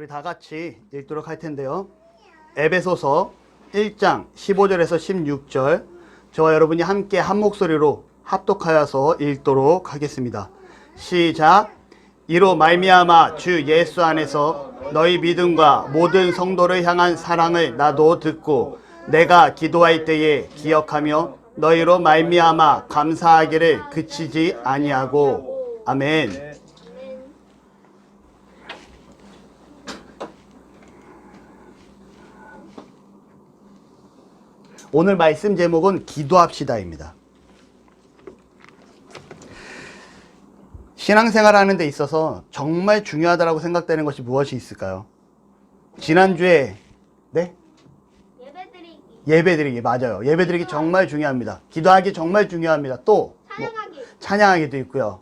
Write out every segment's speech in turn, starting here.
다 같이 읽도록 할 텐데요. 에베소서 1장 15절에서 16절 저와 여러분이 함께 한 목소리로 합독하여서 읽도록 하겠습니다. 시작. 이로 말미암아 주 예수 안에서 너희 믿음과 모든 성도를 향한 사랑을 나도 듣고 내가 기도할 때에 기억하며 너희로 말미암아 감사하기를 그치지 아니하고. 아멘. 오늘 말씀 제목은 기도합시다입니다. 신앙생활 하는 데 있어서 정말 중요하다고 생각되는 것이 무엇이 있을까요? 지난주에 예배드리기 맞아요. 예배드리기 정말 중요합니다. 기도하기 정말 중요합니다. 또 찬양하기도 있고요.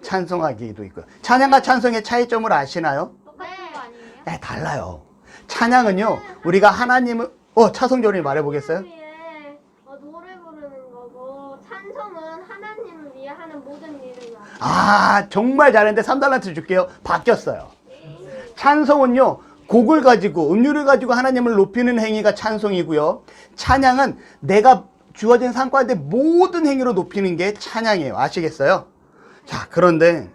찬송하기도 있고요. 찬양과 찬송의 차이점을 아시나요? 똑같은 거 아니에요? 네, 달라요. 찬양은요, 우리가 하나님을 차성조님이 말해보겠어요? 노래 부르는 거고, 찬송은 하나님을 위해 하는 모든 일을 말해요. 아, 정말 잘했는데 3달란트 줄게요. 바뀌었어요. 찬송은요, 곡을 가지고 음료를 가지고 하나님을 높이는 행위가 찬송이고요. 찬양은 내가 주어진 삶 가운데 모든 행위로 높이는 게 찬양이에요. 아시겠어요? 자, 그런데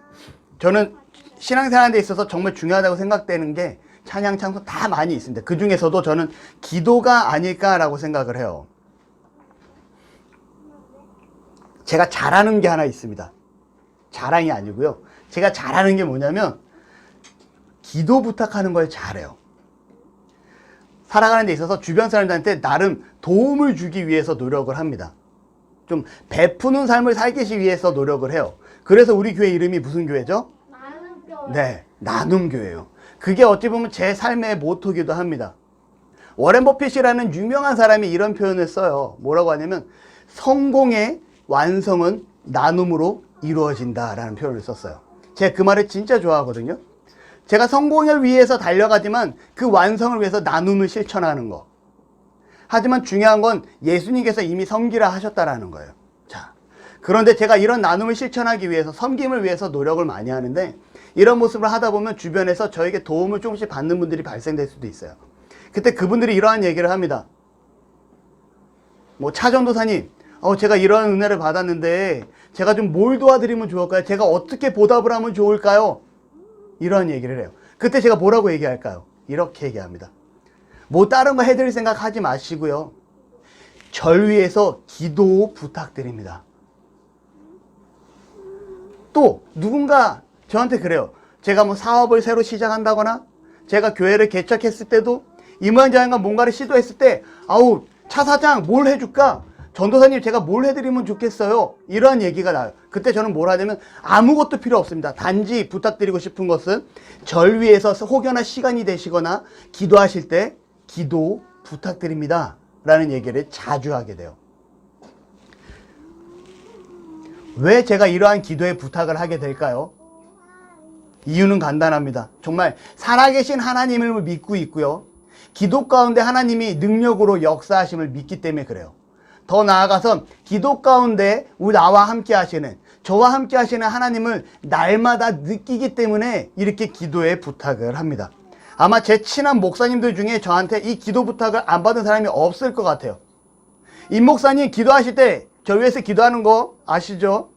저는 신앙생활에 있어서 정말 중요하다고 생각되는 게 찬양, 찬송 다 많이 있습니다. 그 중에서도 저는 기도가 아닐까라고 생각을 해요. 제가 잘하는 게 하나 있습니다. 자랑이 아니고요. 제가 잘하는 게 뭐냐면 기도 부탁하는 걸 잘해요. 살아가는 데 있어서 주변 사람들한테 나름 도움을 주기 위해서 노력을 합니다. 좀 베푸는 삶을 살기 위해서 노력을 해요. 그래서 우리 교회 이름이 무슨 교회죠? 나눔교회. 네, 나눔교회예요. 그게 어찌 보면 제 삶의 모토기도 합니다. 워렌 버핏이라는 유명한 사람이 이런 표현을 써요. 뭐라고 하냐면 성공의 완성은 나눔으로 이루어진다라는 표현을 썼어요. 제가 그 말을 진짜 좋아하거든요. 제가 성공을 위해서 달려가지만 그 완성을 위해서 나눔을 실천하는 거. 하지만 중요한 건 예수님께서 이미 섬기라 하셨다라는 거예요. 자, 그런데 제가 이런 나눔을 실천하기 위해서 섬김을 위해서 노력을 많이 하는데 이런 모습을 하다 보면 주변에서 저에게 도움을 조금씩 받는 분들이 발생될 수도 있어요. 그때 그분들이 이러한 얘기를 합니다. 차전도사님, 제가 이러한 은혜를 받았는데 제가 좀 뭘 도와드리면 좋을까요? 제가 어떻게 보답을 하면 좋을까요? 이러한 얘기를 해요. 그때 제가 뭐라고 얘기할까요? 이렇게 얘기합니다. 다른 거 해드릴 생각 하지 마시고요. 절 위해서 기도 부탁드립니다. 또 누군가 저한테 그래요. 제가 사업을 새로 시작한다거나 제가 교회를 개척했을 때도 이모양저양가 뭔가를 시도했을 때 차 사장 뭘 해줄까? 전도사님 제가 뭘 해드리면 좋겠어요? 이러한 얘기가 나요. 그때 저는 뭘 하냐면 아무것도 필요 없습니다. 단지 부탁드리고 싶은 것은 절 위해서 혹여나 시간이 되시거나 기도하실 때 기도 부탁드립니다 라는 얘기를 자주 하게 돼요. 왜 제가 이러한 기도의 부탁을 하게 될까요? 이유는 간단합니다. 정말 살아계신 하나님을 믿고 있고요. 기도 가운데 하나님이 능력으로 역사하심을 믿기 때문에 그래요. 더 나아가서 기도 가운데 나와 함께 하시는, 저와 함께 하시는 하나님을 날마다 느끼기 때문에 이렇게 기도의 부탁을 합니다. 아마 제 친한 목사님들 중에 저한테 이 기도 부탁을 안 받은 사람이 없을 것 같아요. 임 목사님 기도하실 때 저 위해서 기도하는 거 아시죠?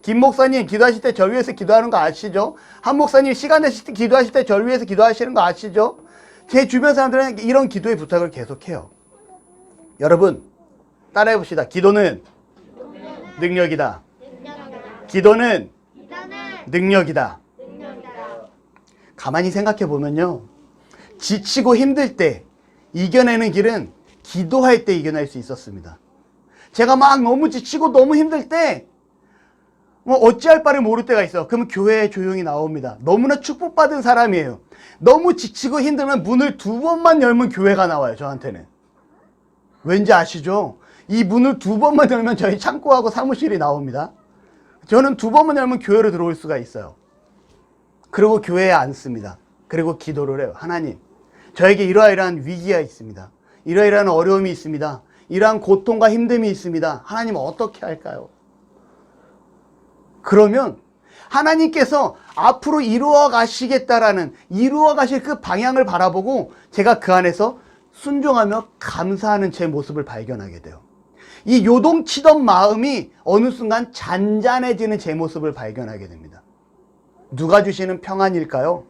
김 목사님 기도하실 때 절 위해서 기도하는 거 아시죠? 한 목사님 시간 되실 때 기도하실 때 절 위해서 기도하시는 거 아시죠? 제 주변 사람들은 이런 기도의 부탁을 계속해요. 여러분 따라해 봅시다. 기도는 능력이다. 기도는 능력이다. 가만히 생각해 보면요. 지치고 힘들 때 이겨내는 길은 기도할 때 이겨낼 수 있었습니다. 제가 너무 지치고 너무 힘들 때 어찌할 바를 모를 때가 있어요. 그러면 교회에 조용히 나옵니다. 너무나 축복받은 사람이에요. 너무 지치고 힘들면 문을 2번만 열면 교회가 나와요. 저한테는. 왠지 아시죠? 이 문을 2번만 열면 저희 창고하고 사무실이 나옵니다. 저는 2번만 열면 교회로 들어올 수가 있어요. 그리고 교회에 앉습니다. 그리고 기도를 해요. 하나님, 저에게 이러이러한 위기가 있습니다. 이러이러한 어려움이 있습니다. 이러한 고통과 힘듦이 있습니다. 하나님 어떻게 할까요? 그러면 하나님께서 앞으로 이루어 가시겠다라는, 이루어 가실 그 방향을 바라보고 제가 그 안에서 순종하며 감사하는 제 모습을 발견하게 돼요. 이 요동치던 마음이 어느 순간 잔잔해지는 제 모습을 발견하게 됩니다. 누가 주시는 평안일까요?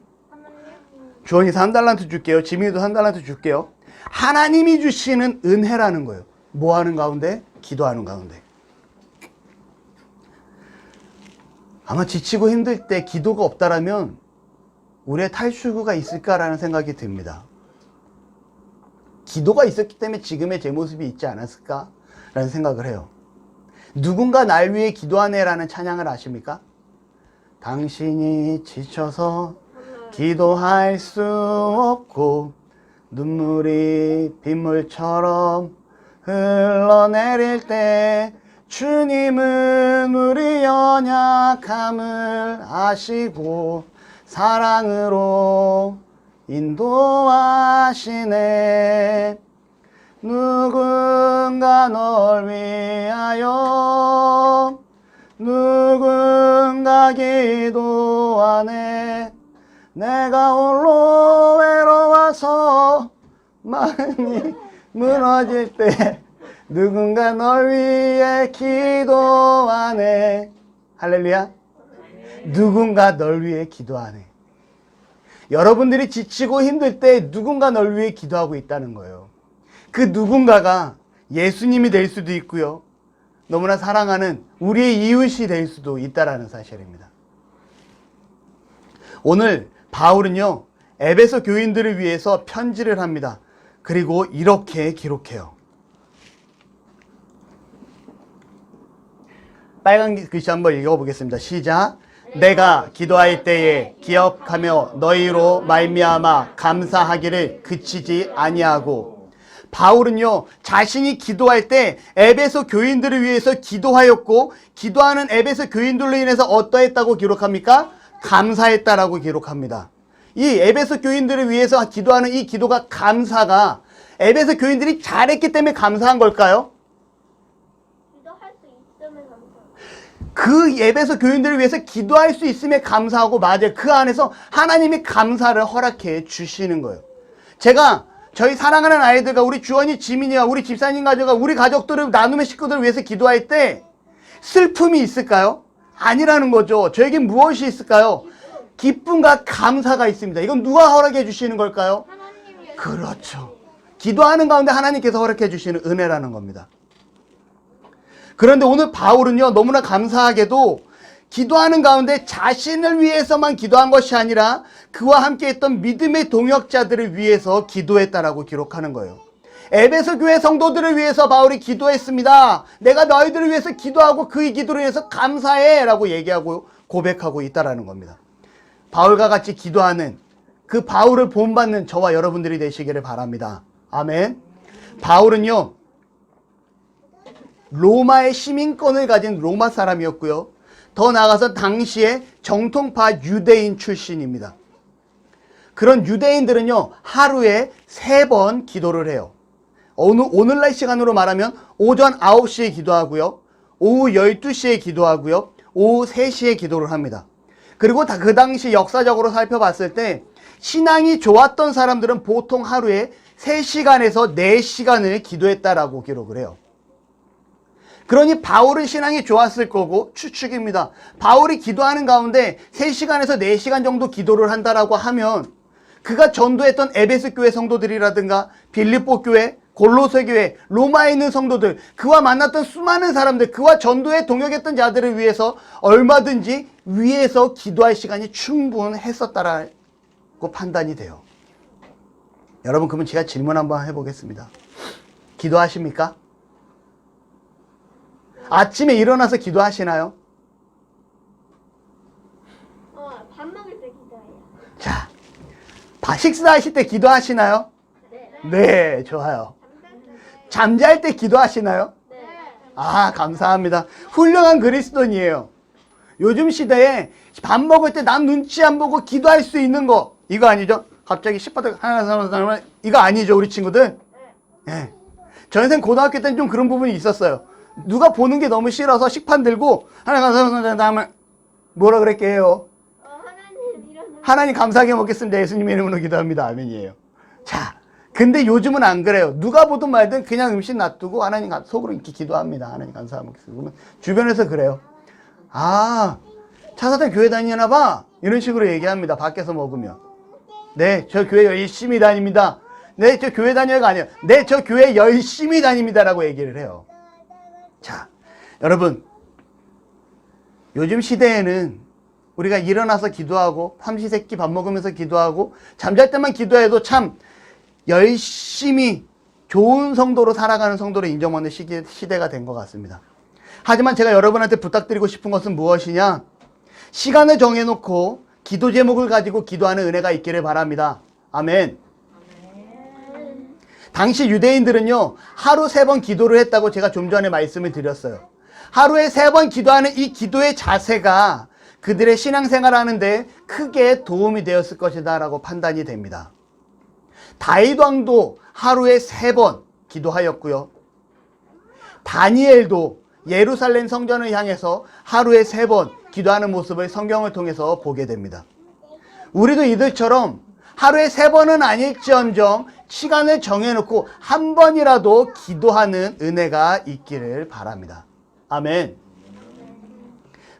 주원이 3달란트 줄게요. 지민이도 3달란트 줄게요. 하나님이 주시는 은혜라는 거예요. 뭐 하는 가운데? 기도하는 가운데. 아마 지치고 힘들 때 기도가 없다라면 우리의 탈출구가 있을까라는 생각이 듭니다. 기도가 있었기 때문에 지금의 제 모습이 있지 않았을까라는 생각을 해요. 누군가 날 위해 기도하네라는 찬양을 아십니까? 당신이 지쳐서 기도할 수 없고 눈물이 빗물처럼 흘러내릴 때 주님은 우리 연약함을 아시고 사랑으로 인도하시네. 누군가 널 위하여 누군가 기도하네. 내가 홀로 외로워서 마음이 무너질 때 누군가 널 위해 기도하네. 할렐루야. 누군가 널 위해 기도하네. 여러분들이 지치고 힘들 때 누군가 널 위해 기도하고 있다는 거예요. 그 누군가가 예수님이 될 수도 있고요. 너무나 사랑하는 우리의 이웃이 될 수도 있다는 사실입니다. 오늘 바울은요, 에베소 교인들을 위해서 편지를 합니다. 그리고 이렇게 기록해요. 빨간 글씨 한번 읽어보겠습니다. 시작. 내가 기도할 때에 기억하며 너희로 말미암아 감사하기를 그치지 아니하고. 바울은요, 자신이 기도할 때 에베소 교인들을 위해서 기도하였고, 기도하는 에베소 교인들로 인해서 어떠했다고 기록합니까? 감사했다라고 기록합니다. 이 에베소 교인들을 위해서 기도하는 이 기도가, 감사가 에베소 교인들이 잘했기 때문에 감사한 걸까요? 기도할 수 있으면 감사. 그 에베소 교인들을 위해서 기도할 수 있음에 감사하고, 맞아요. 그 안에서 하나님이 감사를 허락해 주시는 거예요. 제가 저희 사랑하는 아이들과 우리 주원이, 지민이와 우리 집사님 가족과 우리 가족들을, 나눔의 식구들을 위해서 기도할 때 슬픔이 있을까요? 아니라는 거죠. 저에게 무엇이 있을까요? 기쁨과 감사가 있습니다. 이건 누가 허락해 주시는 걸까요? 하나님이. 그렇죠. 기도하는 가운데 하나님께서 허락해 주시는 은혜라는 겁니다. 그런데 오늘 바울은요, 너무나 감사하게도 기도하는 가운데 자신을 위해서만 기도한 것이 아니라 그와 함께 했던 믿음의 동역자들을 위해서 기도했다라고 기록하는 거예요. 에베소 교회 성도들을 위해서 바울이 기도했습니다. 내가 너희들을 위해서 기도하고 그 기도를 위해서 감사해 라고 얘기하고 고백하고 있다라는 겁니다. 바울과 같이 기도하는, 그 바울을 본받는 저와 여러분들이 되시기를 바랍니다. 아멘. 바울은요, 로마의 시민권을 가진 로마 사람이었고요. 더 나아가서 당시에 정통파 유대인 출신입니다. 그런 유대인들은요, 하루에 3번 기도를 해요. 오늘날 시간으로 말하면 오전 9시에 기도하고요, 오후 12시에 기도하고요, 오후 3시에 기도를 합니다. 그리고 그 당시 역사적으로 살펴봤을 때 신앙이 좋았던 사람들은 보통 하루에 3시간에서 4시간을 기도했다라고 기록을 해요. 그러니 바울은 신앙이 좋았을 거고, 추측입니다. 바울이 기도하는 가운데 3시간에서 4시간 정도 기도를 한다라고 하면 그가 전도했던 에베소 교회 성도들이라든가 빌립보 교회, 골로새 교회, 로마에 있는 성도들, 그와 만났던 수많은 사람들, 그와 전도에 동역했던 자들을 위해서 얼마든지 위에서 기도할 시간이 충분했었다라고 판단이 돼요. 여러분, 그러면 제가 질문 한번 해보겠습니다. 기도하십니까? 아침에 일어나서 기도하시나요? 밥 먹을 때 기도해요. 자, 식사하실 때 기도하시나요? 네. 네, 좋아요. 잠잘 때 기도하시나요? 네. 아, 감사합니다. 훌륭한 그리스도인이에요. 요즘 시대에 밥 먹을 때 남 눈치 안 보고 기도할 수 있는 거, 이거 아니죠? 갑자기 식받아 하나 이거 아니죠, 우리 친구들? 네. 저 인생 고등학교 때는 좀 그런 부분이 있었어요. 누가 보는 게 너무 싫어서 식판 들고 하나 다음에 뭐라 그랬게요? 하나님 일어나. 하나님 감사하게 먹겠습니다. 예수님의 이름으로 기도합니다. 아멘이에요. 자, 근데 요즘은 안 그래요. 누가 보든 말든 그냥 음식 놔두고 하나님 속으로 이렇게 기도합니다. 하나님 감사하게 먹겠습니다. 그러면 주변에서 그래요. 아, 차사장 교회 다니나 봐. 이런 식으로 얘기합니다. 밖에서 먹으면. 네, 저 교회 열심히 다닙니다. 네, 저 교회 다녀가 아니에요. 네, 저 교회 열심히 다닙니다라고 얘기를 해요. 자, 여러분, 요즘 시대에는 우리가 일어나서 기도하고 삼시세끼 밥 먹으면서 기도하고 잠잘 때만 기도해도 참 열심히 좋은 성도로 살아가는 성도로 인정받는 시대가 된 것 같습니다. 하지만 제가 여러분한테 부탁드리고 싶은 것은 무엇이냐? 시간을 정해놓고 기도 제목을 가지고 기도하는 은혜가 있기를 바랍니다. 아멘. 당시 유대인들은요, 하루 3번 기도를 했다고 제가 좀 전에 말씀을 드렸어요. 하루에 3번 기도하는 이 기도의 자세가 그들의 신앙생활 하는데 크게 도움이 되었을 것이다 라고 판단이 됩니다. 다윗 왕도 하루에 3번 기도하였고요. 다니엘도 예루살렘 성전을 향해서 하루에 3번 기도하는 모습을 성경을 통해서 보게 됩니다. 우리도 이들처럼 하루에 3번은 아닐지언정 시간을 정해놓고 한 번이라도 기도하는 은혜가 있기를 바랍니다. 아멘.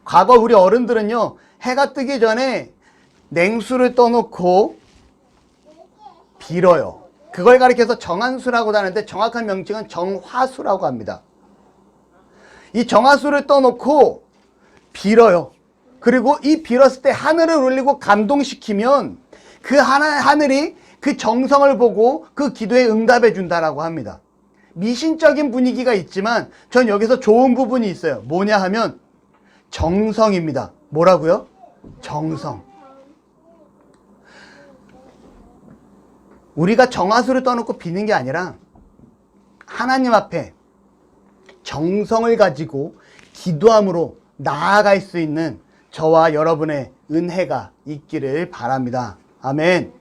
과거 우리 어른들은요, 해가 뜨기 전에 냉수를 떠놓고 빌어요. 그걸 가리켜서 정한수라고 하는데 정확한 명칭은 정화수라고 합니다. 이 정화수를 떠놓고 빌어요. 그리고 이 빌었을 때 하늘을 올리고 감동시키면 그 하늘이 그 정성을 보고 그 기도에 응답해 준다라고 합니다. 미신적인 분위기가 있지만 전 여기서 좋은 부분이 있어요. 뭐냐 하면 정성입니다. 뭐라고요? 정성. 우리가 정화수를 떠놓고 비는 게 아니라 하나님 앞에 정성을 가지고 기도함으로 나아갈 수 있는 저와 여러분의 은혜가 있기를 바랍니다. 아멘.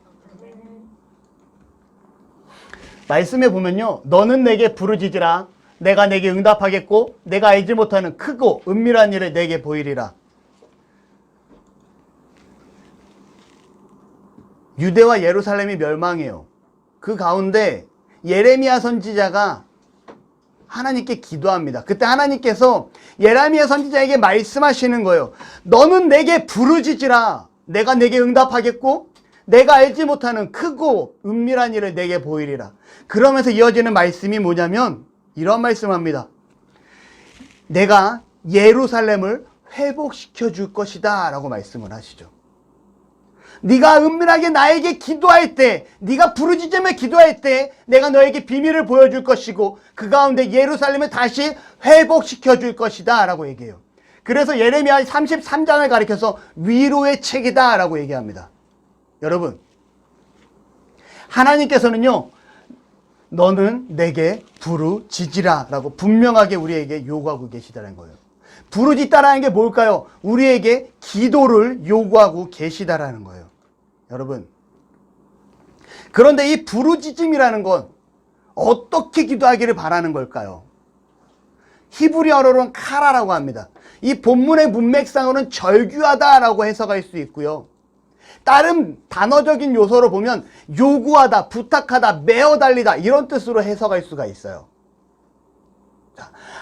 말씀에 보면요, 너는 내게 부르짖으라. 내가 내게 응답하겠고 내가 알지 못하는 크고 은밀한 일을 내게 보이리라. 유대와 예루살렘이 멸망해요. 그 가운데 예레미야 선지자가 하나님께 기도합니다. 그때 하나님께서 예레미야 선지자에게 말씀하시는 거예요. 너는 내게 부르짖으라. 내가 내게 응답하겠고 내가 알지 못하는 크고 은밀한 일을 내게 보이리라. 그러면서 이어지는 말씀이 뭐냐면 이런 말씀을 합니다. 내가 예루살렘을 회복시켜 줄 것이다 라고 말씀을 하시죠. 네가 은밀하게 나에게 기도할 때, 네가 부르짖으며 기도할 때 내가 너에게 비밀을 보여줄 것이고 그 가운데 예루살렘을 다시 회복시켜 줄 것이다 라고 얘기해요. 그래서 예레미야 33장을 가리켜서 위로의 책이다 라고 얘기합니다. 여러분, 하나님께서는요, 너는 내게 부르짖으라 라고 분명하게 우리에게 요구하고 계시다는 거예요. 부르짖다라는 게 뭘까요? 우리에게 기도를 요구하고 계시다라는 거예요. 여러분, 그런데 이 부르짖음이라는 건 어떻게 기도하기를 바라는 걸까요? 히브리어로는 카라라고 합니다. 이 본문의 문맥상으로는 절규하다라고 해석할 수 있고요. 다른 단어적인 요소로 보면 요구하다, 부탁하다, 메어 달리다 이런 뜻으로 해석할 수가 있어요.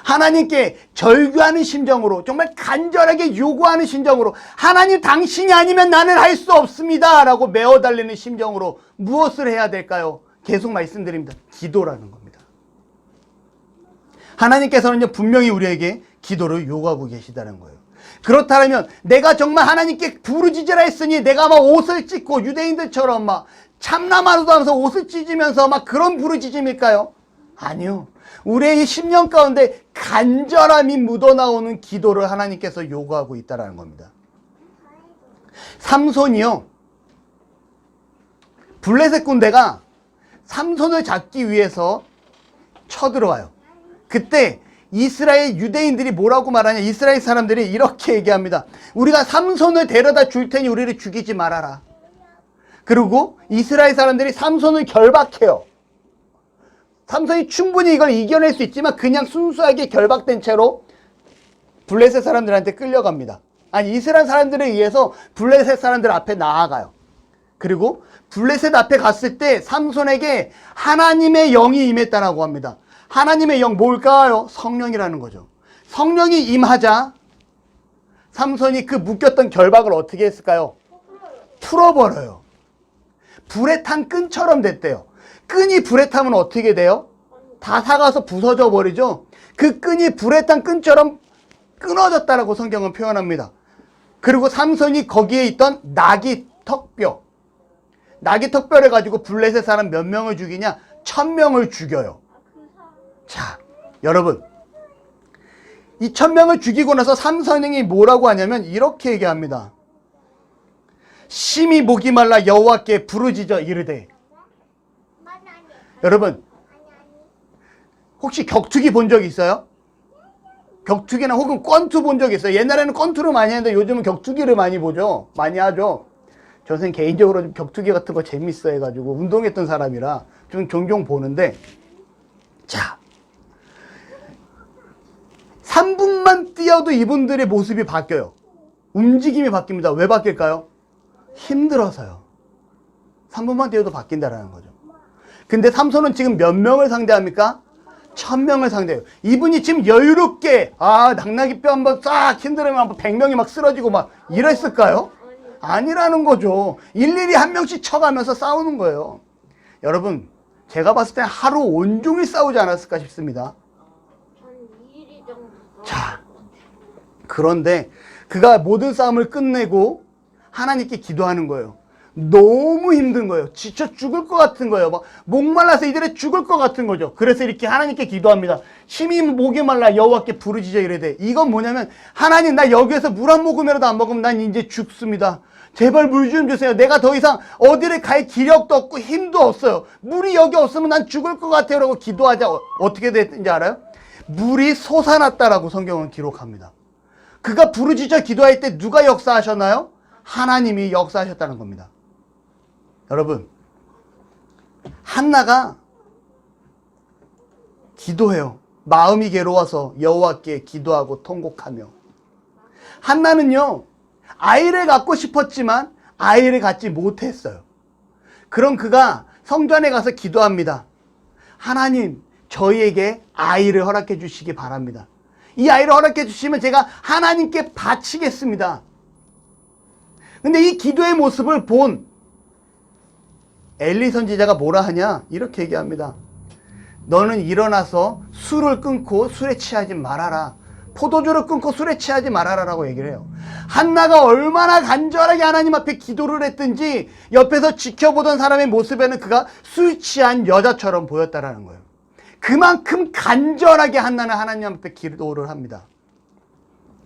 하나님께 절규하는 심정으로, 정말 간절하게 요구하는 심정으로, 하나님 당신이 아니면 나는 할 수 없습니다 라고 메어 달리는 심정으로 무엇을 해야 될까요? 계속 말씀드립니다. 기도라는 겁니다. 하나님께서는요, 분명히 우리에게 기도를 요구하고 계시다는 거예요. 그렇다면 내가 정말 하나님께 부르짖으라 했으니 내가 막 옷을 찢고 유대인들처럼 막 참나마루도 하면서 옷을 찢으면서 막 그런 부르짖음일까요? 아니요. 우리의 이 10년 가운데 간절함이 묻어나오는 기도를 하나님께서 요구하고 있다는 겁니다. 삼손이요, 블레셋 군대가 삼손을 잡기 위해서 쳐들어와요. 그때 이스라엘 유대인들이 뭐라고 말하냐, 이스라엘 사람들이 이렇게 얘기합니다. 우리가 삼손을 데려다 줄 테니 우리를 죽이지 말아라. 그리고 이스라엘 사람들이 삼손을 결박해요. 삼손이 충분히 이걸 이겨낼 수 있지만 그냥 순수하게 결박된 채로 블레셋 사람들한테 끌려갑니다. 아니 이스라엘 사람들에 의해서 블레셋 사람들 앞에 나아가요. 그리고 블레셋 앞에 갔을 때 삼손에게 하나님의 영이 임했다라고 합니다. 하나님의 영 뭘까요? 성령이라는 거죠. 성령이 임하자 삼손이 그 묶였던 결박을 어떻게 했을까요? 풀어버려요. 불에 탄 끈처럼 됐대요. 끈이 불에 타면 어떻게 돼요? 다 사가서 부서져 버리죠. 그 끈이 불에 탄 끈처럼 끊어졌다라고 성경은 표현합니다. 그리고 삼손이 거기에 있던 나귀 턱뼈, 나귀 턱뼈를 가지고 블레셋 사람 몇 명을 죽이냐? 1000명을 죽여요. 자, 여러분, 이 1000명을 죽이고 나서 삼손이 뭐라고 하냐면 이렇게 얘기합니다. 심히 목이 말라 여호와께 부르짖어 이르되. 여러분, 혹시 격투기 본 적 있어요? 격투기나 혹은 권투 본 적 있어요? 옛날에는 권투를 많이 했는데 요즘은 격투기를 많이 보죠. 많이 하죠. 저 선생님 개인적으로 좀 격투기 같은 거 재밌어 해가지고 운동했던 사람이라 좀 종종 보는데, 자, 3분만 뛰어도 이분들의 모습이 바뀌어요. 움직임이 바뀝니다. 왜 바뀔까요? 힘들어서요. 3분만 뛰어도 바뀐다라는 거죠. 근데 삼손은 지금 몇 명을 상대합니까? 1000명을 상대해요. 이분이 지금 여유롭게 당나귀 뼈 한번 싹 힘들으면 100명이 막 쓰러지고 막 이랬을까요? 아니라는 거죠. 일일이 한 명씩 쳐가면서 싸우는 거예요. 여러분, 제가 봤을 때 하루 온종일 싸우지 않았을까 싶습니다. 자, 그런데 그가 모든 싸움을 끝내고 하나님께 기도하는 거예요. 너무 힘든 거예요. 지쳐 죽을 것 같은 거예요. 막 목말라서 이들이 죽을 것 같은 거죠. 그래서 이렇게 하나님께 기도합니다. 심히 목이 말라 여호와께 부르짖어 이르되. 이건 뭐냐면, 하나님, 나 여기에서 물 한 모금이라도 안 먹으면 난 이제 죽습니다. 제발 물 좀 주세요. 내가 더 이상 어디를 갈 기력도 없고 힘도 없어요. 물이 여기 없으면 난 죽을 것 같아요. 라고 기도하자 어떻게 됐는지 알아요? 물이 솟아났다라고 성경은 기록합니다. 그가 부르짖어 기도할 때 누가 역사하셨나요? 하나님이 역사하셨다는 겁니다. 여러분, 한나가 기도해요. 마음이 괴로워서 여호와께 기도하고 통곡하며. 한나는요, 아이를 갖고 싶었지만 아이를 갖지 못했어요. 그럼 그가 성전에 가서 기도합니다. 하나님, 저희에게 아이를 허락해 주시기 바랍니다. 이 아이를 허락해 주시면 제가 하나님께 바치겠습니다. 근데 이 기도의 모습을 본 엘리 선지자가 뭐라 하냐? 이렇게 얘기합니다. 너는 일어나서 술을 끊고 술에 취하지 말아라. 포도주를 끊고 술에 취하지 말아라 라고 얘기를 해요. 한나가 얼마나 간절하게 하나님 앞에 기도를 했든지 옆에서 지켜보던 사람의 모습에는 그가 술 취한 여자처럼 보였다라는 거예요. 그만큼 간절하게 한나는 하나님 앞에 기도를 합니다.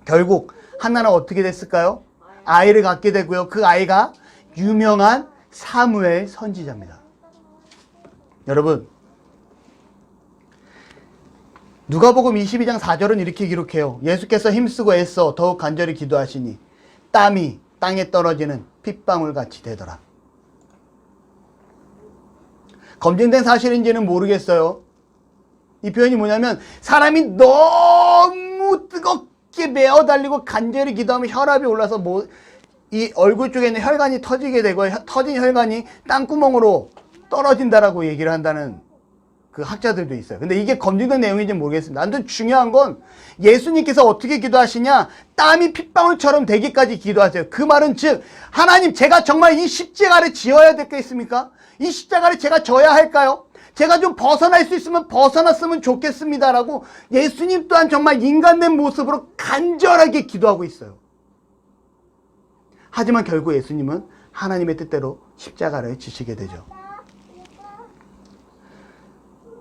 결국 한나는 어떻게 됐을까요? 아이를 갖게 되고요. 그 아이가 유명한 사무엘 선지자입니다. 여러분, 누가복음 22장 4절은 이렇게 기록해요. 예수께서 힘쓰고 애써 더욱 간절히 기도하시니 땀이 땅에 떨어지는 핏방울 같이 되더라. 검증된 사실인지는 모르겠어요. 이 표현이 뭐냐면, 사람이 너무 뜨겁게 메어 달리고 간절히 기도하면 혈압이 올라서 이 얼굴 쪽에 있는 혈관이 터지게 되고 터진 혈관이 땅구멍으로 떨어진다라고 얘기를 한다는 그 학자들도 있어요. 근데 이게 검증된 내용인지 모르겠습니다. 아무튼 중요한 건 예수님께서 어떻게 기도하시냐? 땀이 핏방울처럼 되기까지 기도하세요. 그 말은 즉, 하나님, 제가 정말 이 십자가를 지어야 되겠습니까? 이 십자가를 제가 져야 할까요? 제가 좀 벗어날 수 있으면 벗어났으면 좋겠습니다라고 예수님 또한 정말 인간된 모습으로 간절하게 기도하고 있어요. 하지만 결국 예수님은 하나님의 뜻대로 십자가를 지시게 되죠.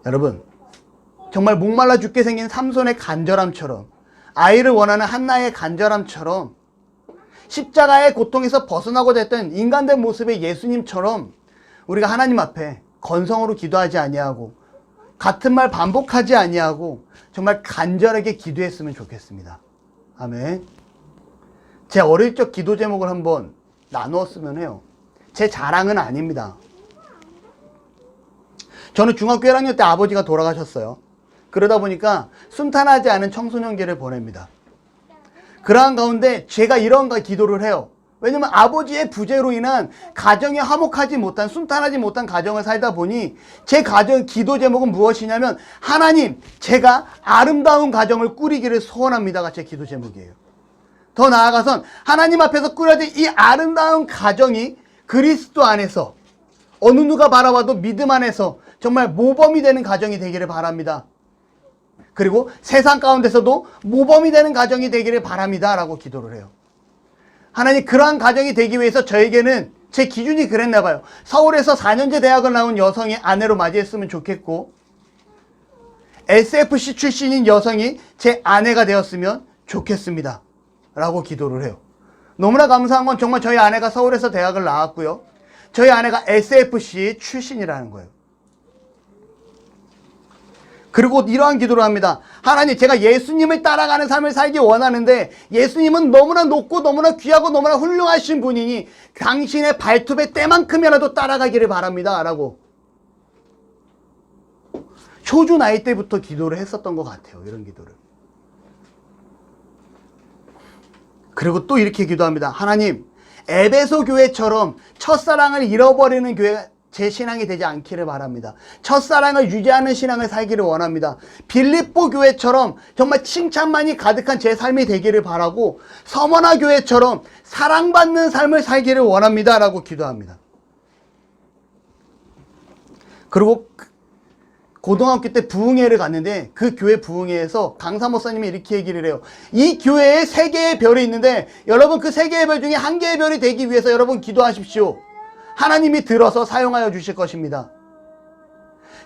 여러분, 정말 목말라 죽게 생긴 삼손의 간절함처럼, 아이를 원하는 한나의 간절함처럼, 십자가의 고통에서 벗어나고자 했던 인간된 모습의 예수님처럼 우리가 하나님 앞에 건성으로 기도하지 아니하고 같은 말 반복하지 아니하고 정말 간절하게 기도했으면 좋겠습니다. 아멘. 제 어릴 적 기도 제목을 한번 나누었으면 해요. 제 자랑은 아닙니다. 저는 중학교 1학년 때 아버지가 돌아가셨어요. 그러다 보니까 순탄하지 않은 청소년기를 보냅니다. 그러한 가운데 제가 이런 기도를 해요. 왜냐면 아버지의 부재로 인한 가정이 화목하지 못한, 순탄하지 못한 가정을 살다 보니 제 가정 기도 제목은 무엇이냐면 하나님, 제가 아름다운 가정을 꾸리기를 소원합니다가 제 기도 제목이에요. 더 나아가선 하나님 앞에서 꾸려진 이 아름다운 가정이 그리스도 안에서 어느 누가 바라봐도 믿음 안에서 정말 모범이 되는 가정이 되기를 바랍니다. 그리고 세상 가운데서도 모범이 되는 가정이 되기를 바랍니다 라고 기도를 해요. 하나님, 그러한 가정이 되기 위해서 저에게는 제 기준이 그랬나 봐요. 서울에서 4년제 대학을 나온 여성이 아내로 맞이했으면 좋겠고, SFC 출신인 여성이 제 아내가 되었으면 좋겠습니다 라고 기도를 해요. 너무나 감사한 건 정말 저희 아내가 서울에서 대학을 나왔고요, 저희 아내가 SFC 출신이라는 거예요. 그리고 이러한 기도를 합니다. 하나님, 제가 예수님을 따라가는 삶을 살기 원하는데 예수님은 너무나 높고 너무나 귀하고 너무나 훌륭하신 분이니 당신의 발톱의 때만큼이라도 따라가기를 바랍니다 라고 초주 나이 때부터 기도를 했었던 것 같아요. 이런 기도를. 그리고 또 이렇게 기도합니다. 하나님, 에베소 교회처럼 첫사랑을 잃어버리는 교회 제 신앙이 되지 않기를 바랍니다. 첫사랑을 유지하는 신앙을 살기를 원합니다. 빌립보 교회처럼 정말 칭찬만이 가득한 제 삶이 되기를 바라고, 서머나 교회처럼 사랑받는 삶을 살기를 원합니다 라고 기도합니다. 그리고 고등학교 때 부흥회를 갔는데 그 교회 부흥회에서 강사 목사님이 이렇게 얘기를 해요. 이 교회에 3개의 별이 있는데 여러분, 그 3개의 별 중에 1개의 별이 되기 위해서 여러분 기도하십시오. 하나님이 들어서 사용하여 주실 것입니다.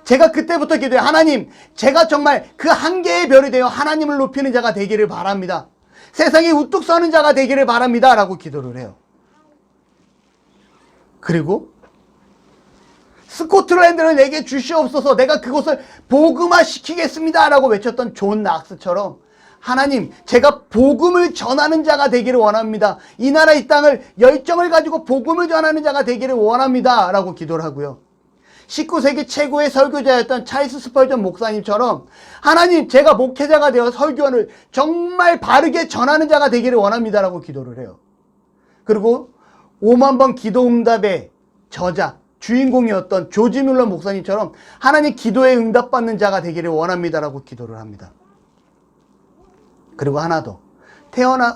제가 그때부터 기도해요. 하나님, 제가 정말 그 1개의 별이 되어 하나님을 높이는 자가 되기를 바랍니다. 세상에 우뚝 서는 자가 되기를 바랍니다 라고 기도를 해요. 그리고 스코틀랜드를 내게 주시옵소서, 내가 그곳을 복음화 시키겠습니다 라고 외쳤던 존 낙스처럼 하나님, 제가 복음을 전하는 자가 되기를 원합니다. 이 나라 이 땅을 열정을 가지고 복음을 전하는 자가 되기를 원합니다 라고 기도를 하고요. 19세기 최고의 설교자였던 찰스 스펄전 목사님처럼 하나님, 제가 목회자가 되어 설교를 정말 바르게 전하는 자가 되기를 원합니다 라고 기도를 해요. 그리고 5만 번 기도응답의 저자, 주인공이었던 조지 뮬러 목사님처럼 하나님, 기도에 응답받는 자가 되기를 원합니다 라고 기도를 합니다. 그리고 하나 더,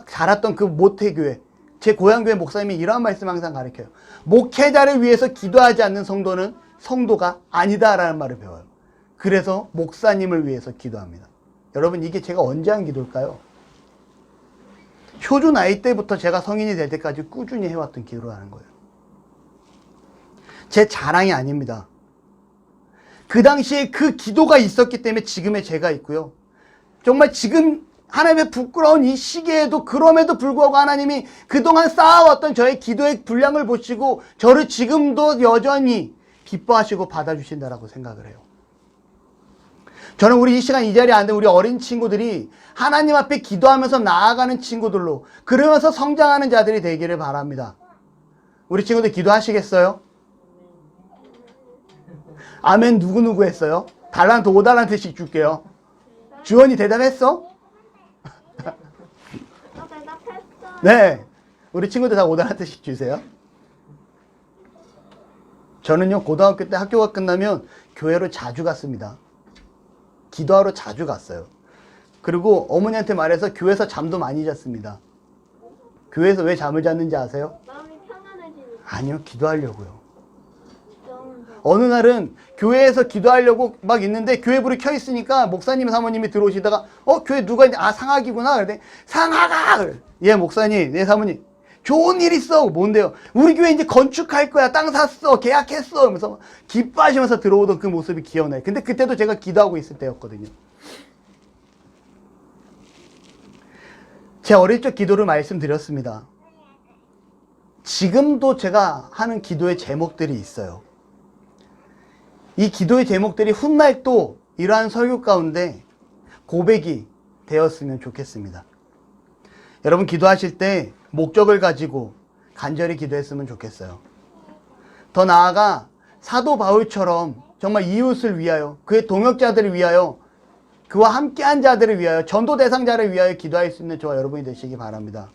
자랐던 그 모태교회, 제 고향교회 목사님이 이러한 말씀을 항상 가르쳐요. 목회자를 위해서 기도하지 않는 성도는 성도가 아니다라는 말을 배워요. 그래서 목사님을 위해서 기도합니다. 여러분, 이게 제가 언제 한 기도일까요? 초주 나이 때부터 제가 성인이 될 때까지 꾸준히 해왔던 기도를 하는 거예요. 제 자랑이 아닙니다. 그 당시에 그 기도가 있었기 때문에 지금의 제가 있고요. 정말 지금 하나님의 부끄러운 이 시기에도, 그럼에도 불구하고 하나님이 그동안 쌓아왔던 저의 기도의 분량을 보시고 저를 지금도 여전히 기뻐하시고 받아주신다라고 생각을 해요. 저는 우리 이 시간 이 자리에 앉은 우리 어린 친구들이 하나님 앞에 기도하면서 나아가는 친구들로, 그러면서 성장하는 자들이 되기를 바랍니다. 우리 친구들 기도하시겠어요? 아멘. 누구누구 했어요? 달란트 5달란트씩 줄게요. 주원이 대답했어? 대답했어. 네. 우리 친구들 다 5달란트씩 주세요. 저는요, 고등학교 때 학교가 끝나면 교회로 자주 갔습니다. 기도하러 자주 갔어요. 그리고 어머니한테 말해서 교회에서 잠도 많이 잤습니다. 교회에서 왜 잠을 잤는지 아세요? 마음이 편안해지니까. 아니요, 기도하려고요. 어느 날은 교회에서 기도하려고 막 있는데 교회 불이 켜 있으니까 목사님 사모님이 들어오시다가 교회 누가 있는데, 아, 상학이구나. 그랬더니 상학아! 예, 목사님, 네 사모님, 좋은 일 있어. 뭔데요? 우리 교회 이제 건축할 거야. 땅 샀어. 계약했어. 그러면서 기뻐하시면서 들어오던 그 모습이 기억나요. 근데 그때도 제가 기도하고 있을 때였거든요. 제 어릴 적 기도를 말씀드렸습니다. 지금도 제가 하는 기도의 제목들이 있어요. 이 기도의 제목들이 훗날 또 이러한 설교 가운데 고백이 되었으면 좋겠습니다. 여러분, 기도하실 때 목적을 가지고 간절히 기도했으면 좋겠어요. 더 나아가 사도 바울처럼 정말 이웃을 위하여, 그의 동역자들을 위하여 그와 함께한 자들을 위하여, 전도 대상자를 위하여 기도할 수 있는 저와 여러분이 되시기 바랍니다.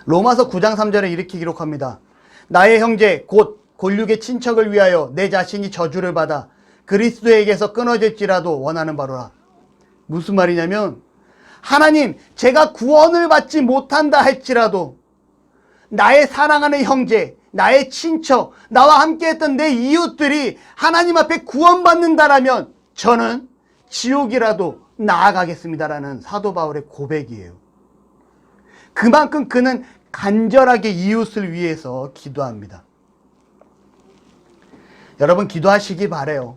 로마서 9장 3절에 이렇게 기록합니다. 나의 형제 곧 골육의 친척을 위하여 내 자신이 저주를 받아 그리스도에게서 끊어질지라도 원하는 바로라. 무슨 말이냐면, 하나님, 제가 구원을 받지 못한다 할지라도 나의 사랑하는 형제, 나의 친척, 나와 함께했던 내 이웃들이 하나님 앞에 구원받는다라면 저는 지옥이라도 나아가겠습니다라는 사도 바울의 고백이에요. 그만큼 그는 간절하게 이웃을 위해서 기도합니다. 여러분, 기도하시기 바라요.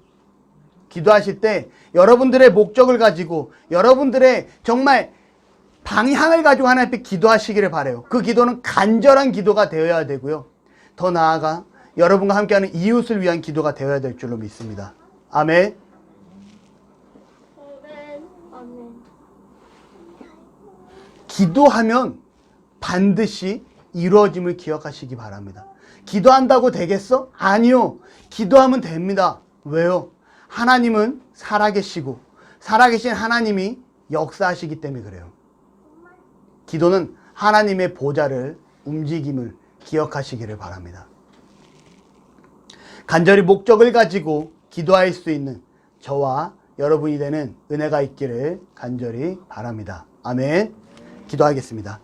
기도하실 때 여러분들의 목적을 가지고, 여러분들의 정말 방향을 가지고 하나님 앞에 기도하시기를 바라요. 그 기도는 간절한 기도가 되어야 되고요. 더 나아가 여러분과 함께하는 이웃을 위한 기도가 되어야 될 줄로 믿습니다. 아멘. 기도하면 반드시 이루어짐을 기억하시기 바랍니다. 기도한다고 되겠어? 아니요. 기도하면 됩니다. 왜요? 하나님은 살아계시고 살아계신 하나님이 역사하시기 때문에 그래요. 기도는 하나님의 보좌를 움직임을 기억하시기를 바랍니다. 간절히 목적을 가지고 기도할 수 있는 저와 여러분이 되는 은혜가 있기를 간절히 바랍니다. 아멘. 기도하겠습니다.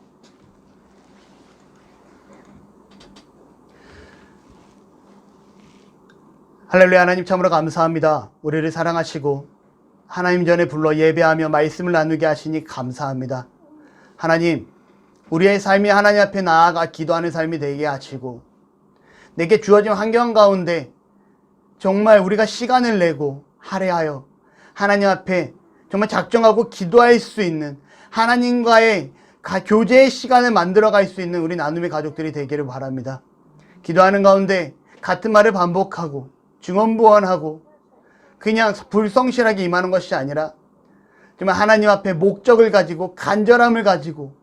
할렐루야. 하나님 참으로 감사합니다. 우리를 사랑하시고 하나님 전에 불러 예배하며 말씀을 나누게 하시니 감사합니다. 하나님, 우리의 삶이 하나님 앞에 나아가 기도하는 삶이 되게 하시고, 내게 주어진 환경 가운데 정말 우리가 시간을 내고 할애하여 하나님 앞에 정말 작정하고 기도할 수 있는, 하나님과의 교제의 시간을 만들어갈 수 있는 우리 나눔의 가족들이 되기를 바랍니다. 기도하는 가운데 같은 말을 반복하고 중언부언하고 그냥 불성실하게 임하는 것이 아니라 정말 하나님 앞에 목적을 가지고 간절함을 가지고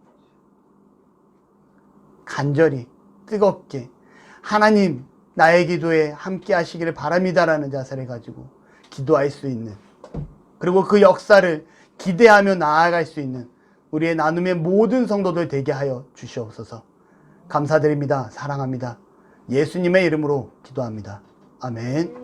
간절히 뜨겁게 하나님, 나의 기도에 함께 하시기를 바랍니다라는 자세를 가지고 기도할 수 있는, 그리고 그 역사를 기대하며 나아갈 수 있는 우리의 나눔의 모든 성도들 되게 하여 주시옵소서. 감사드립니다. 사랑합니다. 예수님의 이름으로 기도합니다. 아멘.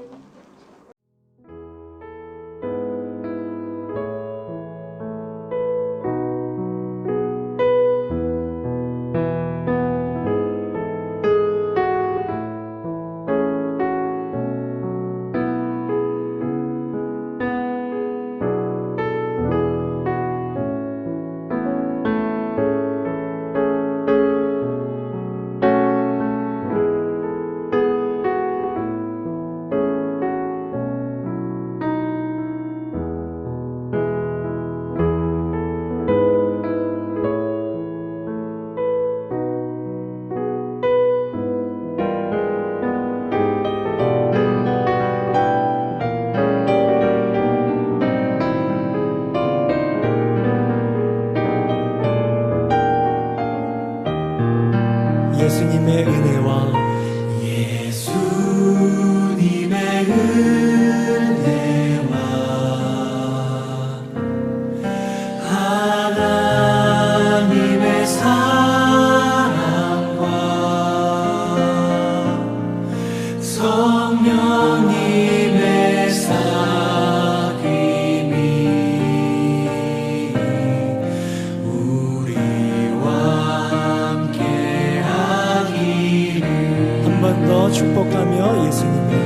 예수님의 은혜와 하나님의 사랑과 성령님의 사귐이 우리와 함께하기를. 한 번 더 축복하며 예수님의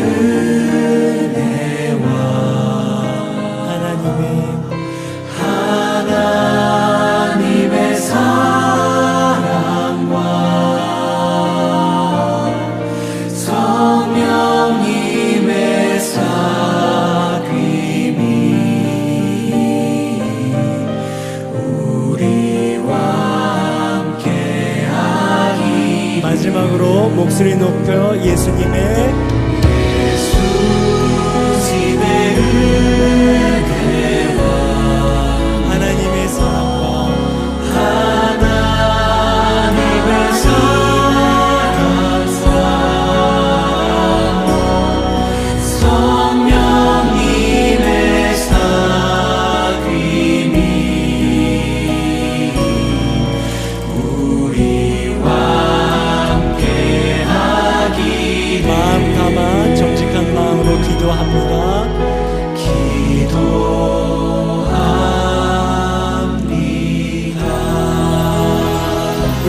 은혜와 하나님의 사랑과 성령님의 사귐이 우리와 함께하기. 마지막으로 목소리 높여 예수님의 은혜와 하나님의 사랑과 하나님의 사랑과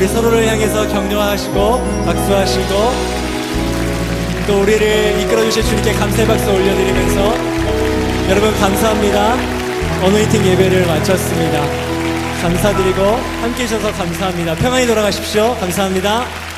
우리 서로를 향해서 격려하시고 박수하시고 또 우리를 이끌어주실 주님께 감사의 박수 올려드리면서 여러분 감사합니다. 어노인팅 예배를 마쳤습니다. 감사드리고 함께 해주셔서 감사합니다. 평안히 돌아가십시오. 감사합니다.